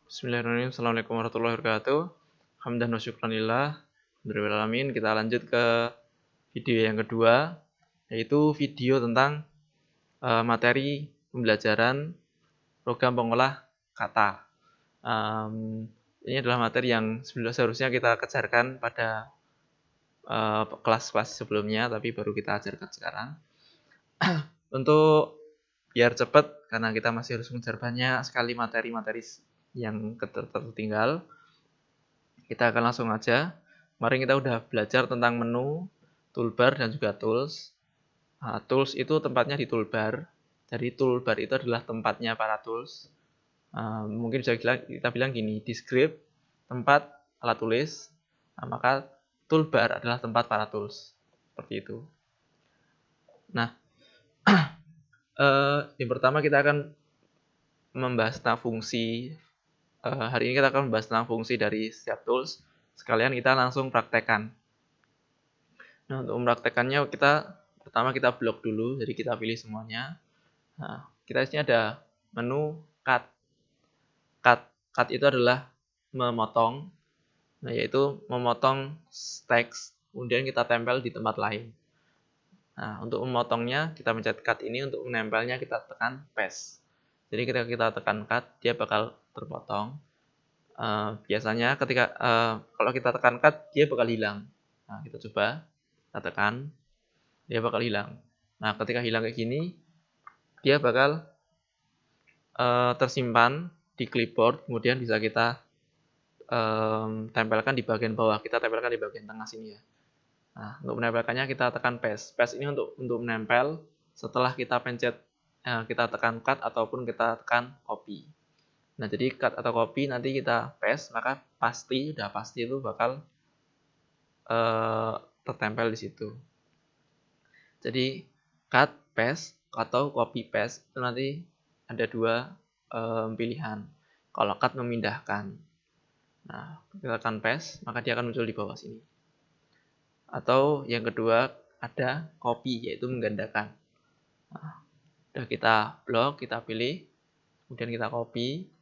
Bismillahirrahmanirrahim. Assalamualaikum warahmatullahi wabarakatuh. Hamdan wa syukranillah. Alhamdulillahirrahmanirrahim. Kita lanjut ke video yang kedua, yaitu video tentang materi pembelajaran program pengolah kata. Ini adalah materi yang seharusnya kita kejarkan pada kelas-kelas sebelumnya, tapi baru kita ajarkan sekarang. Untuk biar cepat, karena kita masih harus mengejar banyak sekali materi-materi yang tertinggal, kita akan langsung aja. Kemarin kita udah belajar tentang menu, toolbar, dan juga tools. Tools itu tempatnya di toolbar. Jadi toolbar itu adalah tempatnya para tools. Mungkin bisa kita bilang gini, di script tempat alat tulis, maka toolbar adalah tempat para tools. Seperti itu. Nah, yang pertama kita akan membahas tentang fungsi. Hari ini kita akan membahas tentang fungsi dari setiap tools. Sekalian kita langsung praktekkan. Nah, untuk mempraktekannya pertama kita blok dulu, jadi kita pilih semuanya. Nah, kita di sini ada menu cut. Cut itu adalah memotong. Nah, yaitu memotong teks, kemudian kita tempel di tempat lain. Nah, untuk memotongnya kita pencet cut ini, untuk menempelnya kita tekan paste. Jadi ketika kita tekan cut, dia bakal terpotong. Biasanya ketika kalau kita tekan cut, dia bakal hilang. Nah, kita coba, kita tekan, dia bakal hilang. Nah, ketika hilang kayak gini, dia bakal tersimpan di clipboard, kemudian bisa kita tempelkan di bagian bawah. Kita tempelkan di bagian tengah sini ya. Nah, untuk menempelkannya kita tekan paste. Paste ini untuk menempel setelah kita pencet, kita tekan cut ataupun kita tekan copy. Nah, jadi cut atau copy nanti kita paste, maka pasti itu bakal tertempel di situ. Jadi cut, paste, atau copy paste itu nanti ada dua pilihan. Kalau cut memindahkan, nah kita tekan paste, maka dia akan muncul di bawah sini. Atau yang kedua ada copy, yaitu menggandakan. Nah, udah kita blok, kita pilih, kemudian kita copy.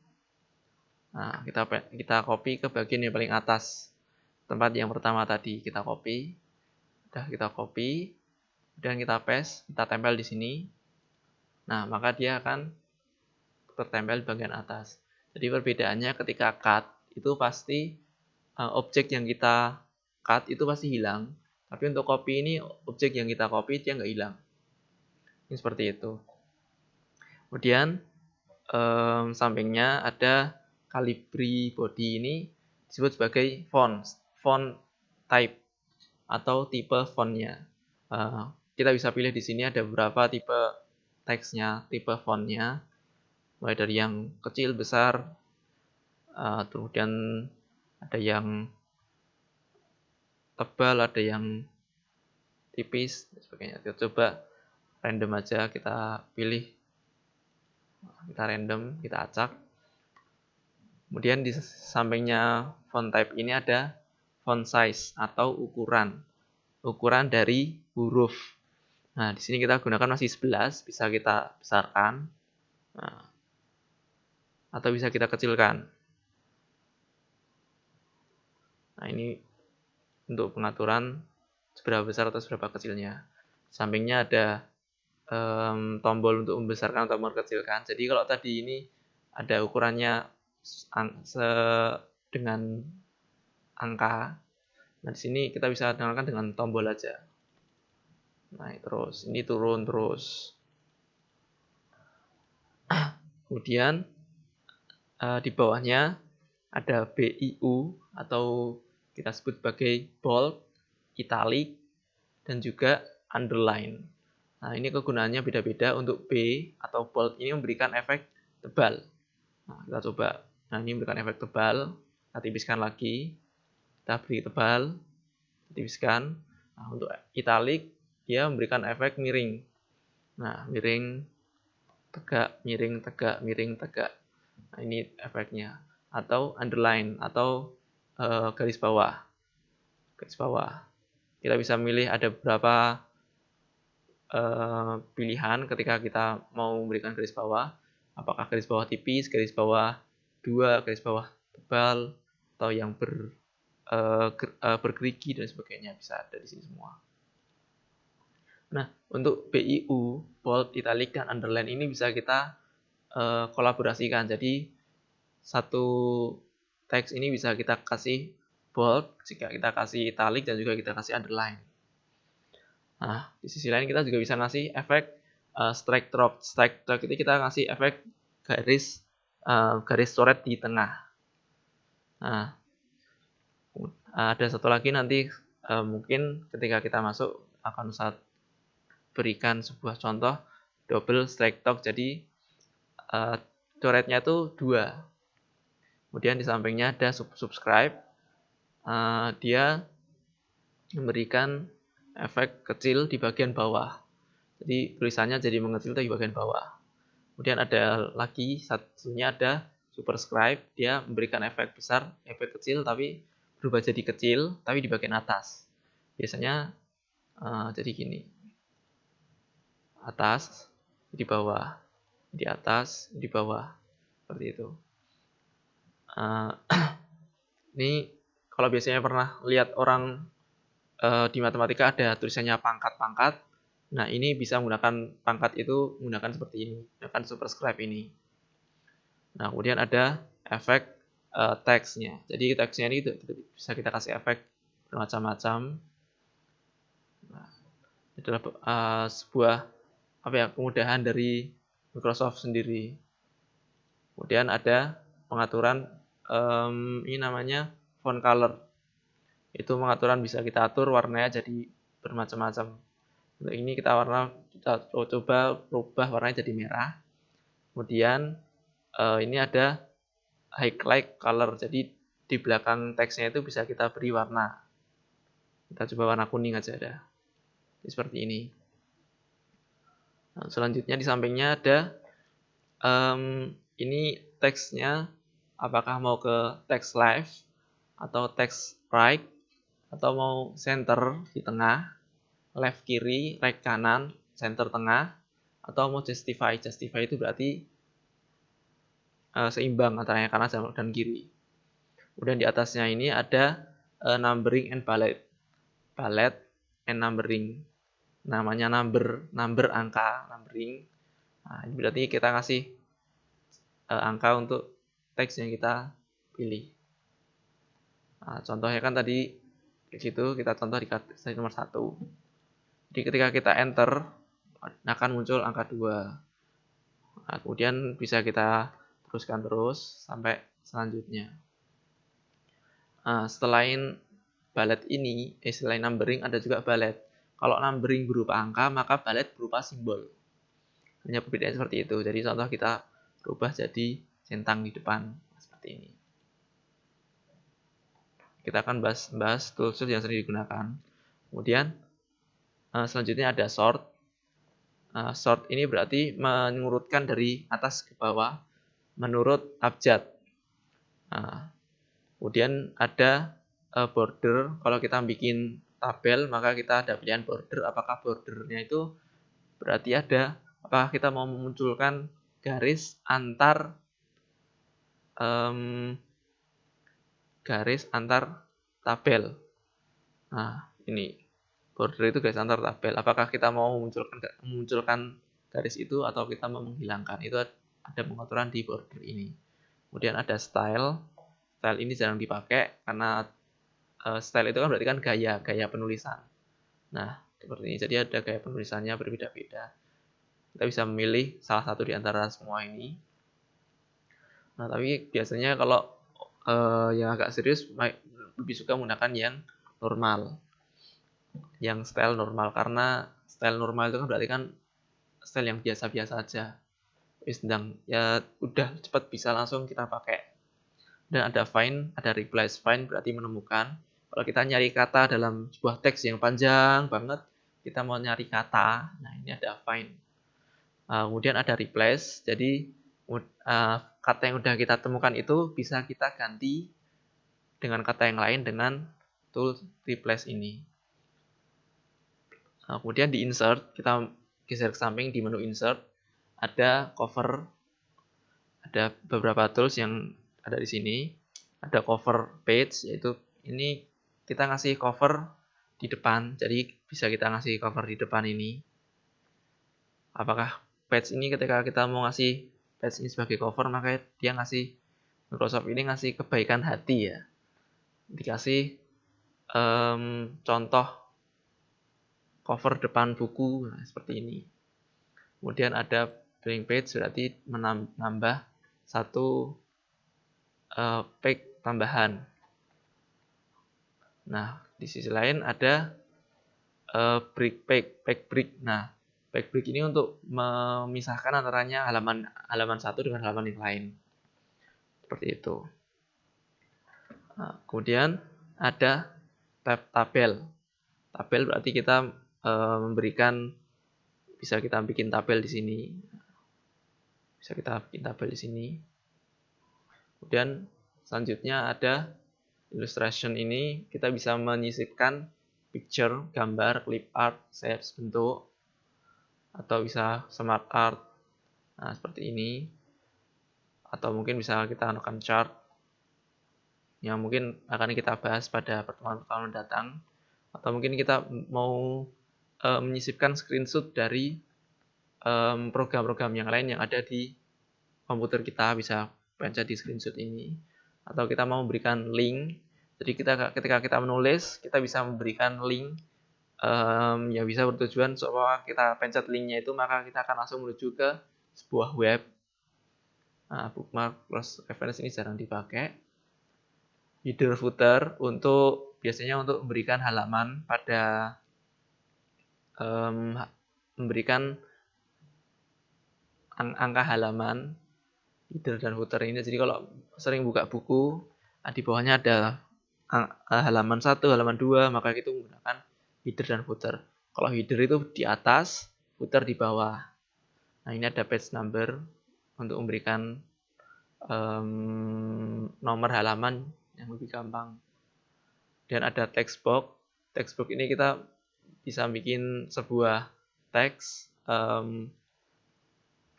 Nah, kita copy ke bagian yang paling atas, tempat yang pertama tadi kita copy. Udah kita copy, dan kita paste, kita tempel di sini. Nah, maka dia akan tertempel di bagian atas. Jadi perbedaannya ketika cut itu pasti objek yang kita cut itu pasti hilang. Tapi untuk copy ini, objek yang kita copy dia nggak hilang. Ini seperti itu. Kemudian sampingnya ada Calibri body, ini disebut sebagai font type atau tipe fontnya. Kita bisa pilih di sini ada beberapa tipe teksnya, tipe fontnya, mulai dari yang kecil, besar, kemudian ada yang tebal, ada yang tipis, dan sebagainya. Kita coba random aja, kita pilih, kita random, kita acak. Kemudian di sampingnya font type ini ada font size atau ukuran dari huruf. Nah, di sini kita gunakan masih 11, bisa kita besarkan, atau bisa kita kecilkan. Nah, ini untuk pengaturan seberapa besar atau seberapa kecilnya. Sampingnya ada tombol untuk membesarkan atau mengecilkan. Jadi kalau tadi ini ada ukurannya dengan angka, nah di sini kita bisa nyalakan dengan tombol aja. Naik terus, ini turun terus. Kemudian di bawahnya ada BIU atau kita sebut sebagai bold, italic, dan juga underline. Nah, ini kegunaannya beda-beda. Untuk B atau bold ini memberikan efek tebal. Nah, kita coba. Nah, ini memberikan efek tebal. Kita tipiskan lagi. Kita beri tebal, tipiskan. Nah, untuk italic dia memberikan efek miring. Nah, miring, tegak, miring, tegak, miring, tegak. Nah, ini efeknya. Atau underline atau garis bawah. Garis bawah. Kita bisa milih ada beberapa pilihan ketika kita mau memberikan garis bawah. Apakah garis bawah tipis, garis bawah 2 garis bawah tebal atau yang bergerigi dan sebagainya, bisa ada di sini semua. Nah, untuk BIU, bold, italic, dan underline ini bisa kita kolaborasikan. Jadi satu teks ini bisa kita kasih bold, jika kita kasih italic, dan juga kita kasih underline. Nah, di sisi lain kita juga bisa ngasih efek strike drop. Strike drop itu kita ngasih efek garis coret di tengah. Nah, ada satu lagi nanti mungkin ketika kita masuk akan saya berikan sebuah contoh double strike talk. Jadi coretnya itu 2. Kemudian di sampingnya ada subscribe. Dia memberikan efek kecil di bagian bawah. Jadi tulisannya jadi mengecil di bagian bawah. Kemudian ada lagi satunya ada superscribe. Dia memberikan efek besar, efek kecil tapi berubah jadi kecil tapi di bagian atas. Biasanya jadi gini. Atas, di bawah, di atas, di bawah. Seperti itu. Ini kalau biasanya pernah lihat orang di matematika ada tulisannya pangkat-pangkat. Nah, ini bisa menggunakan pangkat itu menggunakan seperti ini, menggunakan superscribe ini. Nah, kemudian ada efek teksnya. Jadi teksnya ini bisa kita kasih efek bermacam-macam. Nah, itu adalah sebuah kemudahan dari Microsoft sendiri. Kemudian ada pengaturan ini namanya font color. Itu pengaturan bisa kita atur warnanya jadi bermacam-macam. Untuk ini kita coba rubah warnanya jadi merah. Kemudian ini ada highlight color. Jadi di belakang teksnya itu bisa kita beri warna. Kita coba warna kuning aja ada. Jadi seperti ini. Nah, selanjutnya di sampingnya ada ini teksnya apakah mau ke teks left atau teks right atau mau center di tengah, left kiri, right kanan, center tengah, atau mau justify. Justify itu berarti seimbang antara yang kanan dan kiri. Kemudian di atasnya ini ada numbering and bullet. Bullet and numbering. Namanya number angka, numbering. Nah, ini berarti kita ngasih angka untuk teks yang kita pilih. Nah, contohnya kan tadi di situ kita contoh di slide nomor 1. Jadi ketika kita enter akan muncul angka 2. Nah, kemudian bisa kita teruskan terus sampai selanjutnya. Nah, selain bullet ini, selain numbering ada juga bullet. Kalau numbering berupa angka, maka bullet berupa simbol. Hanya perbedaannya seperti itu. Jadi contoh kita rubah jadi centang di depan seperti ini. Kita akan bahas tools yang sering digunakan. Kemudian selanjutnya ada sort. Sort ini berarti mengurutkan dari atas ke bawah menurut abjad. Kemudian ada border. Kalau kita bikin tabel, maka kita ada pilihan border. Apakah bordernya itu berarti apakah kita mau memunculkan garis antar tabel. Nah, ini border itu garis antar tabel. Apakah kita mau memunculkan garis itu atau kita mau menghilangkan? Itu ada pengaturan di border ini. Kemudian ada style. Style ini jarang dipakai karena style itu kan berarti kan gaya penulisan. Nah, seperti ini. Jadi ada gaya penulisannya berbeda-beda. Kita bisa memilih salah satu di antara semua ini. Nah, tapi biasanya kalau yang agak serius lebih suka menggunakan yang normal. Yang style normal, karena style normal itu kan berarti kan style yang biasa-biasa aja. Sedang ya udah cepat bisa langsung kita pakai. Dan ada find, ada replace. Find berarti menemukan. Kalau kita nyari kata dalam sebuah teks yang panjang banget, kita mau nyari kata, nah ini ada find. Kemudian ada replace, jadi kata yang udah kita temukan itu bisa kita ganti dengan kata yang lain dengan tool replace ini. Kemudian di insert, kita geser ke samping di menu insert, ada cover, ada beberapa tools yang ada di sini. Ada cover page, yaitu ini kita ngasih cover di depan. Jadi bisa kita ngasih cover di depan ini. Apakah page ini ketika kita mau ngasih page ini sebagai cover, maka dia ngasih, Microsoft ini ngasih kebaikan hati ya. Dikasih contoh cover depan buku, nah, seperti ini. Kemudian ada blank page, berarti menambah satu page tambahan. Nah, di sisi lain ada break break. Nah, break ini untuk memisahkan antaranya halaman satu dengan halaman yang lain. Seperti itu. Nah, kemudian ada tab tabel. Tabel berarti kita memberikan, bisa kita bikin tabel di sini. Bisa kita bikin tabel di sini. Kemudian selanjutnya ada illustration, ini kita bisa menyisipkan picture, gambar, clip art, shapes, bentuk, atau bisa smart art. Nah, seperti ini. Atau mungkin bisa kita anukan chart yang mungkin akan kita bahas pada pertemuan-pertemuan mendatang. Atau mungkin kita mau menyisipkan screenshot dari program-program yang lain yang ada di komputer kita, bisa pencet di screenshot ini. Atau kita mau memberikan link, jadi ketika kita menulis, kita bisa memberikan link yang bisa bertujuan supaya kita pencet linknya itu, maka kita akan langsung menuju ke sebuah web. Nah, bookmark plus reference ini jarang dipakai. Header footer biasanya untuk memberikan halaman pada memberikan angka halaman. Header dan footer ini, jadi kalau sering buka buku, di bawahnya ada halaman 1, halaman 2, maka itu menggunakan header dan footer. Kalau header itu di atas, footer di bawah. Nah, ini ada page number untuk memberikan nomor halaman yang lebih gampang. Dan ada text box. Text box ini kita bisa bikin sebuah teks,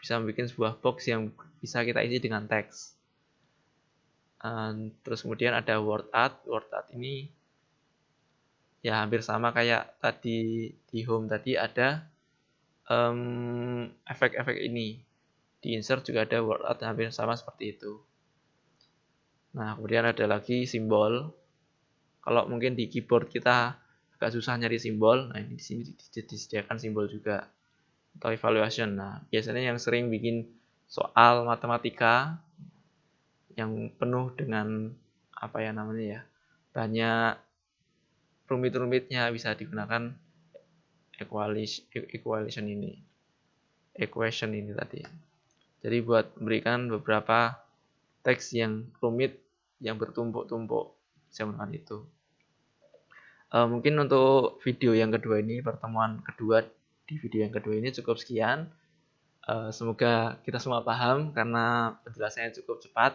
bisa bikin sebuah box yang bisa kita isi dengan teks. Terus kemudian ada word art. Word art ini ya hampir sama kayak tadi di home tadi, ada efek-efek ini. Di insert juga ada word art hampir sama seperti itu. Nah, kemudian ada lagi simbol. Kalau mungkin di keyboard kita agak susah nyari simbol, nah ini di sini disediakan simbol juga. Atau evaluation. Nah, biasanya yang sering bikin soal matematika yang penuh dengan banyak rumit-rumitnya, bisa digunakan equation ini tadi. Jadi buat memberikan beberapa teks yang rumit, yang bertumpuk-tumpuk, bisa menggunakan itu. Mungkin untuk video yang kedua ini, pertemuan kedua di video yang kedua ini cukup sekian. Semoga kita semua paham karena penjelasannya cukup cepat.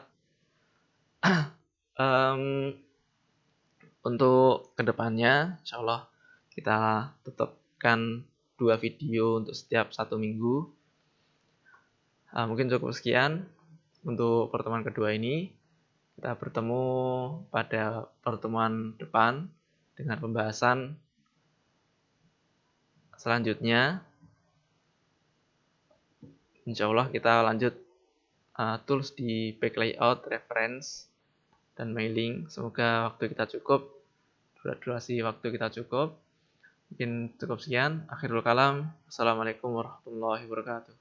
Untuk kedepannya, insya Allah kita tetapkan 2 video untuk setiap 1 minggu. Mungkin cukup sekian untuk pertemuan kedua ini. Kita bertemu pada pertemuan depan dengan pembahasan selanjutnya. Insya Allah kita lanjut tools di back layout, reference, dan mailing. Semoga waktu kita cukup, durasi waktu kita cukup. Mungkin cukup sekian. Akhirul kalam. Assalamualaikum warahmatullahi wabarakatuh.